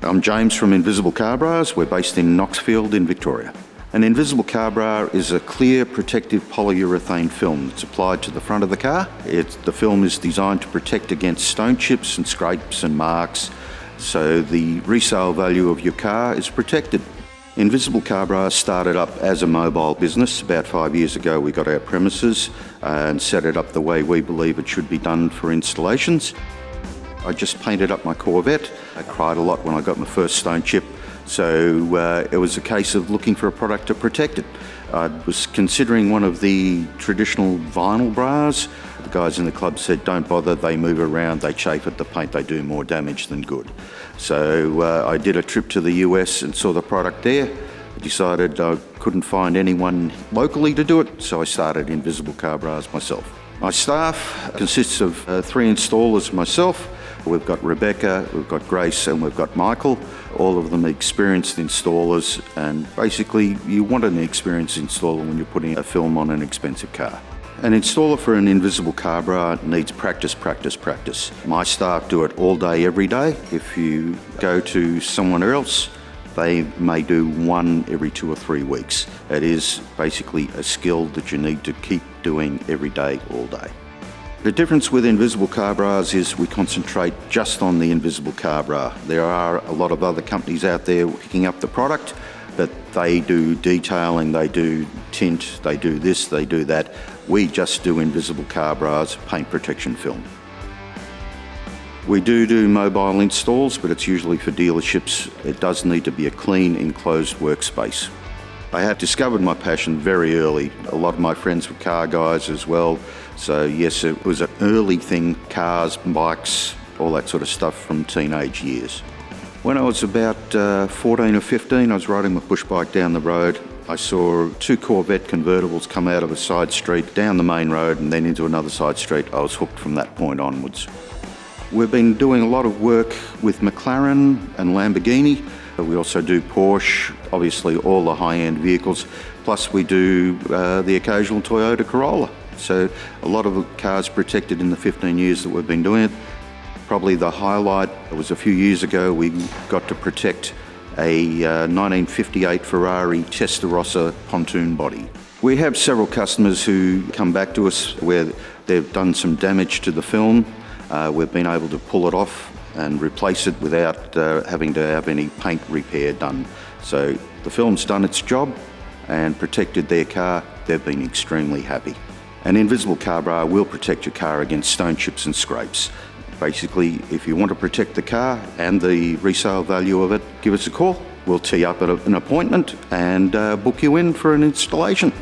I'm James from Invisible Car Bras. We're based in Knoxfield in Victoria. An invisible car bra is a clear protective polyurethane film that's applied to the front of the car. The film is designed to protect against stone chips and scrapes and marks, so the resale value of your car is protected. Invisible Car Bras started up as a mobile business. About 5 years ago we got our premises and set it up the way we believe it should be done for installations. I just painted up my Corvette. I cried a lot when I got my first stone chip. So it was a case of looking for a product to protect it. I was considering one of the traditional vinyl bras. The guys in the club said, don't bother, they move around, they chafe at the paint, they do more damage than good. So I did a trip to the US and saw the product there. I decided I couldn't find anyone locally to do it, so I started Invisible Car Bras myself. My staff consists of 3 installers myself. We've got Rebecca, we've got Grace, and we've got Michael. All of them experienced installers, and basically you want an experienced installer when you're putting a film on an expensive car. An installer for an invisible car bra needs practice, practice, practice. My staff do it all day, every day. If you go to someone else, they may do one every 2 or 3 weeks. It is basically a skill that you need to keep doing every day, all day. The difference with Invisible Car Bras is we concentrate just on the Invisible Car Bra. There are a lot of other companies out there picking up the product, but they do detailing, they do tint, they do this, they do that. We just do Invisible Car Bras, paint protection film. We do mobile installs, but it's usually for dealerships. It does need to be a clean, enclosed workspace. I had discovered my passion very early. A lot of my friends were car guys as well. So yes, it was an early thing, cars, bikes, all that sort of stuff from teenage years. When I was about 14 or 15, I was riding my push bike down the road. I saw 2 Corvette convertibles come out of a side street, down the main road and then into another side street. I was hooked from that point onwards. We've been doing a lot of work with McLaren and Lamborghini. We also do Porsche, obviously all the high-end vehicles, plus we do the occasional Toyota Corolla. So a lot of the cars protected in the 15 years that we've been doing it. Probably the highlight was a few years ago we got to protect a 1958 Ferrari Testarossa pontoon body. We have several customers who come back to us where they've done some damage to the film. We've been able to pull it off and replace it without having to have any paint repair done. So the film's done its job and protected their car. They've been extremely happy. An Invisible Car Bra will protect your car against stone chips and scrapes. Basically, if you want to protect the car and the resale value of it, give us a call. We'll tee up an appointment and book you in for an installation.